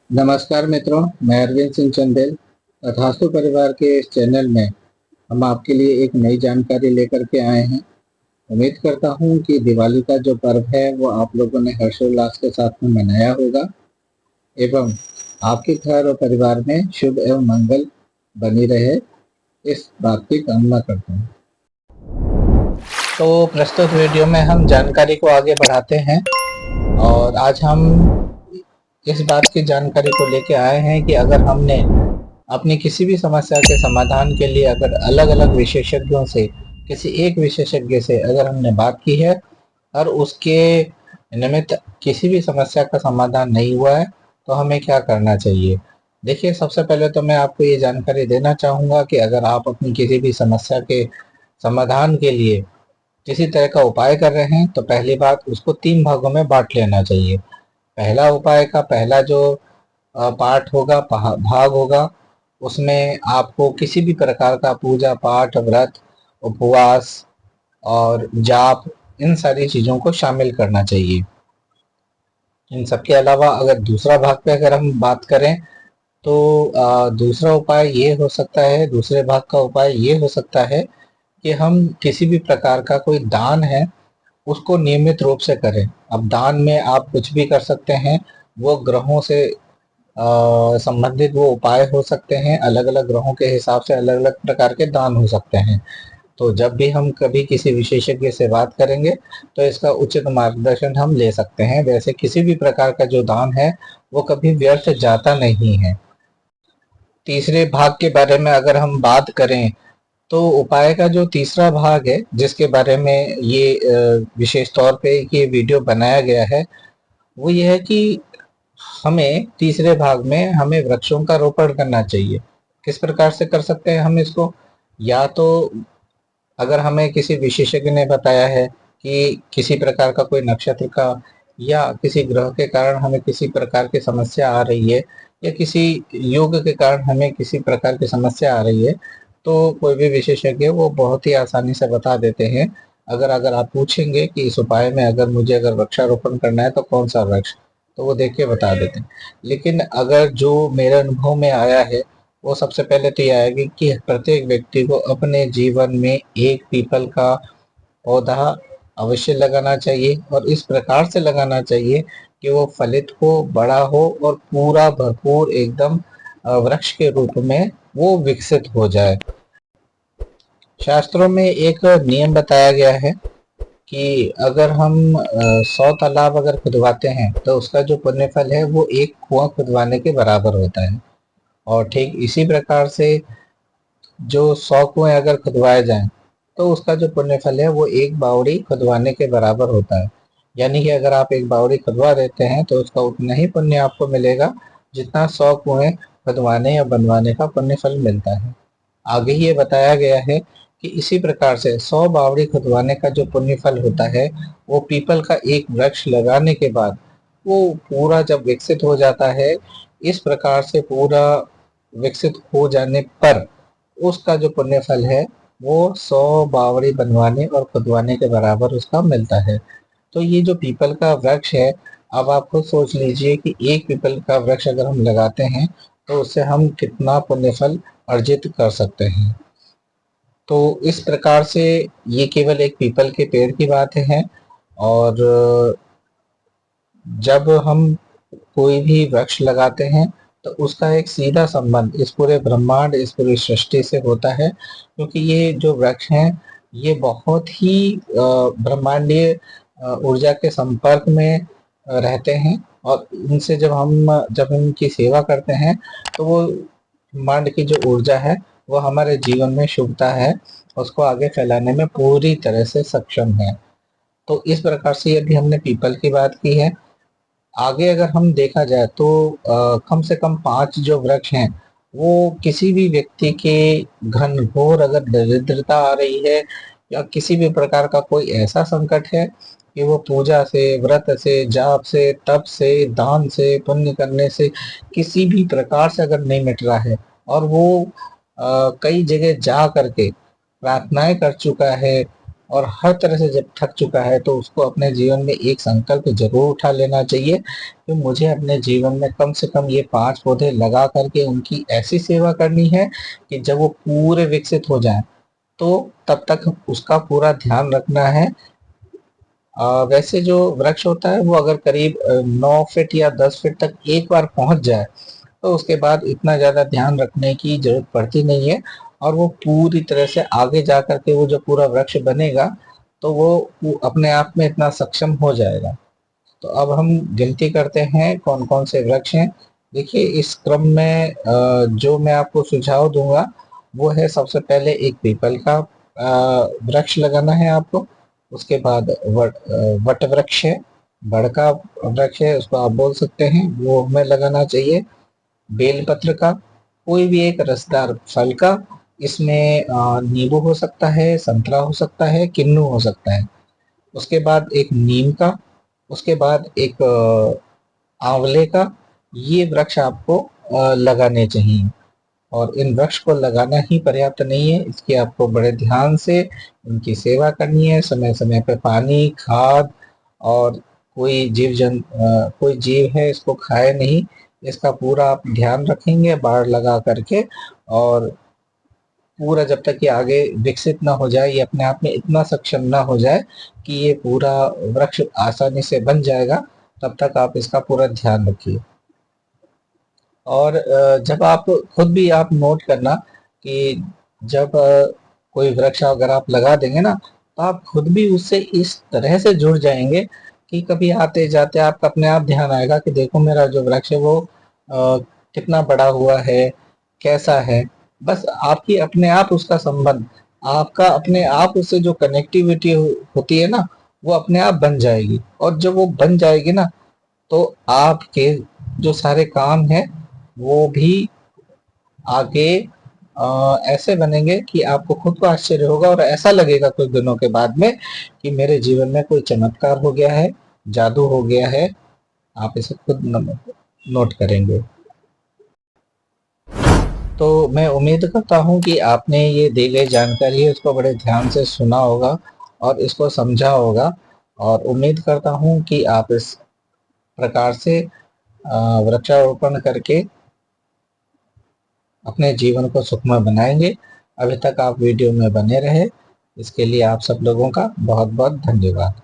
नमस्कार मित्रों, मैं अरविंद सिंह चंदेल। तथास्तु परिवार के इस चैनल में हम आपके लिए एक नई जानकारी लेकर के आए हैं। उम्मीद करता हूं कि दिवाली का जो पर्व है वो आप लोगों ने हर्षोल्लास के साथ में मनाया होगा एवं आपके घर और परिवार में शुभ एवं मंगल बनी रहे, इस बात की कामना करता हूं। तो प्रस्तुत वीडियो में हम जानकारी को आगे बढ़ाते हैं और आज हम इस बात की जानकारी को लेके आए हैं कि अगर हमने अपनी किसी भी समस्या के समाधान के लिए अगर अलग-अलग विशेषज्ञों से, किसी एक विशेषज्ञ से अगर हमने बात की है और उसके निमित्त किसी भी समस्या का समाधान नहीं हुआ है, तो हमें क्या करना चाहिए? देखिए, सबसे पहले तो मैं आपको ये जानकारी देना चाहूँगा कि अगर आप अपनी किसी भी समस्या के समाधान के लिए किसी तरह का उपाय कर रहे हैं, तो पहली बात उसको 3 भागों में बाँट लेना चाहिए। पहला उपाय का पहला जो पार्ट होगा, भाग होगा, उसमें आपको किसी भी प्रकार का पूजा पाठ, व्रत, उपवास और जाप, इन सारी चीज़ों को शामिल करना चाहिए। इन सब के अलावा अगर दूसरा भाग पे अगर हम बात करें, तो दूसरा उपाय ये हो सकता है, दूसरे भाग का उपाय ये हो सकता है कि हम किसी भी प्रकार का कोई दान है, उसको नियमित रूप से करें। अब दान में आप कुछ भी कर सकते हैं, वो ग्रहों से संबंधित वो उपाय हो सकते हैं, अलग-अलग ग्रहों के हिसाब से अलग-अलग प्रकार के दान हो सकते हैं। तो जब भी हम कभी किसी विशेषज्ञ से बात करेंगे, तो इसका उचित मार्गदर्शन हम ले सकते हैं। वैसे किसी भी प्रकार का जो दान है, वो कभी व्यर्थ जाता नहीं है। तीसरे भाग के बारे में अगर हम बात करें, तो उपाय का जो तीसरा भाग है, जिसके बारे में ये विशेष तौर पे ये वीडियो बनाया गया है, वो ये है कि हमें तीसरे भाग में हमें वृक्षों का रोपण करना चाहिए। किस प्रकार से कर सकते हैं हम इसको? या तो अगर हमें किसी विशेषज्ञ ने बताया है कि किसी प्रकार का कोई नक्षत्र का या किसी ग्रह के कारण हमें किसी प्रकार की समस्या आ रही है या किसी योग के कारण हमें किसी प्रकार की समस्या आ रही है, तो कोई भी विशेषज्ञ वो बहुत ही आसानी से बता देते हैं। अगर अगर आप पूछेंगे कि इस उपाय में अगर मुझे अगर वृक्षारोपण करना है तो कौन सा वृक्ष, तो वो देख के बता देते हैं। लेकिन अगर जो मेरे अनुभव में आया है, वो सबसे पहले तो ये आएगी कि प्रत्येक व्यक्ति को अपने जीवन में एक पीपल का पौधा अवश्य लगाना चाहिए और इस प्रकार से लगाना चाहिए कि वो फलित हो, बड़ा हो और पूरा भरपूर एकदम वृक्ष के रूप में वो विकसित हो जाए। शास्त्रों में एक नियम बताया गया है कि अगर हम 100 तालाब अगर खुदवाते हैं, तो उसका जो पुण्यफल है वो एक कुआं खुदवाने के बराबर होता है। और ठीक इसी प्रकार से जो 100 कुएं अगर खुदवाए जाएं, तो उसका जो पुण्यफल है वो एक बावड़ी खुदवाने के बराबर होता है। यानी कि अगर आप एक बावड़ी खुदवा देते हैं तो उसका उतना ही पुण्य आपको मिलेगा जितना 100 कुएं खुदवाने या बनवाने का पुण्यफल मिलता है। आगे ही ये बताया गया है कि इसी प्रकार से 100 बावड़ी खुदवाने का जो पुण्यफल होता है, वो पीपल का एक वृक्ष लगाने के बाद वो पूरा जब विकसित हो जाता है, इस प्रकार से पूरा विकसित हो जाने पर उसका जो पुण्य फल है वो 100 बावड़ी बनवाने और खुदवाने के बराबर उसका मिलता है। तो ये जो पीपल का वृक्ष है, अब आप खुद सोच लीजिए कि एक पीपल का वृक्ष अगर हम लगाते हैं, तो उससे हम कितना पुण्य फल अर्जित कर सकते हैं। तो इस प्रकार से ये केवल एक पीपल के पेड़ की बात है। और जब हम कोई भी वृक्ष लगाते हैं, तो उसका एक सीधा संबंध इस पूरे ब्रह्मांड, इस पूरी सृष्टि से होता है, क्योंकि ये जो वृक्ष हैं, ये बहुत ही ब्रह्मांडीय ऊर्जा के संपर्क में रहते हैं। और इनसे जब हम इनकी सेवा करते हैं, तो वो ब्रह्मांड की जो ऊर्जा है, वो हमारे जीवन में शुभता है, उसको आगे फैलाने में पूरी तरह से सक्षम है। तो इस प्रकार से यदि हमने पीपल की बात की है, आगे अगर हम देखा जाए तो कम से कम 5 जो वृक्ष हैं, वो किसी भी व्यक्ति के घनघोर अगर दरिद्रता आ रही है या किसी भी प्रकार का कोई ऐसा संकट है कि वो पूजा से, व्रत से, जाप से, तप से, दान से, पुण्य करने से किसी भी प्रकार से अगर नहीं मिट रहा है और वो कई जगह जा करके प्रार्थनाएं कर चुका है, और हर तरह से जब थक चुका है तो उसको अपने जीवन में एक संकल्प जरूर उठा लेना चाहिए कि मुझे अपने जीवन में कम से कम ये 5 पौधे लगा करके उनकी ऐसी सेवा करनी है कि जब वो पूरे विकसित हो जाएं तो तब तक उसका पूरा ध्यान रखना है। वैसे जो वृक्ष होता है वो अगर करीब 9 फीट या 10 फीट तक एक बार पहुंच जाए तो उसके बाद इतना ज़्यादा ध्यान रखने की जरूरत पड़ती नहीं है और वो पूरी तरह से आगे जा कर के वो जो पूरा वृक्ष बनेगा तो वो अपने आप में इतना सक्षम हो जाएगा। तो अब हम गिनती करते हैं कौन कौन से वृक्ष हैं। देखिए इस क्रम में जो मैं आपको सुझाव दूंगा वो है सबसे पहले एक पीपल का वृक्ष लगाना है आपको। उसके बाद वट वृक्ष है, बड़ का वृक्ष है उसको आप बोल सकते हैं, वो हमें लगाना चाहिए। बेलपत्र का, कोई भी एक रसदार फल का, इसमें नींबू हो सकता है, संतरा हो सकता है, किन्नू हो सकता है। उसके बाद एक नीम का, उसके बाद एक आंवले का, ये वृक्ष आपको लगाने चाहिए। और इन वृक्ष को लगाना ही पर्याप्त नहीं है, इसकी आपको बड़े ध्यान से उनकी सेवा करनी है, समय समय पर पानी, खाद, और कोई जीव है इसको खाए नहीं, इसका पूरा आप ध्यान रखेंगे बाड़ लगा करके। और पूरा जब तक ये आगे विकसित ना हो जाए, ये अपने आप में इतना सक्षम ना हो जाए कि ये पूरा वृक्ष आसानी से बन जाएगा, तब तक आप इसका पूरा ध्यान रखिए। और जब आप खुद भी आप नोट करना कि जब कोई वृक्ष अगर आप लगा देंगे ना तो आप खुद भी उससे इस तरह से जुड़ जाएंगे कि कभी आते जाते आपका अपने आप ध्यान आएगा कि देखो मेरा जो वृक्ष है वो कितना बड़ा हुआ है, कैसा है। बस आपकी अपने आप उसका संबंध, आपका अपने आप उससे जो कनेक्टिविटी होती है ना वो अपने आप बन जाएगी। और जब वो बन जाएगी ना तो आपके जो सारे काम हैं वो भी आगे ऐसे बनेंगे कि आपको खुद को आश्चर्य होगा और ऐसा लगेगा कुछ दिनों के बाद में कि मेरे जीवन में कोई चमत्कार हो गया है, जादू हो गया है। आप इसे खुद नोट करेंगे। तो मैं उम्मीद करता हूँ कि आपने ये दी गई जानकारी है उसको बड़े ध्यान से सुना होगा और इसको समझा होगा। और उम्मीद करता हूँ कि आप इस प्रकार से वृक्षारोपण करके अपने जीवन को सुखमय बनाएंगे। अभी तक आप वीडियो में बने रहे इसके लिए आप सब लोगों का बहुत बहुत धन्यवाद।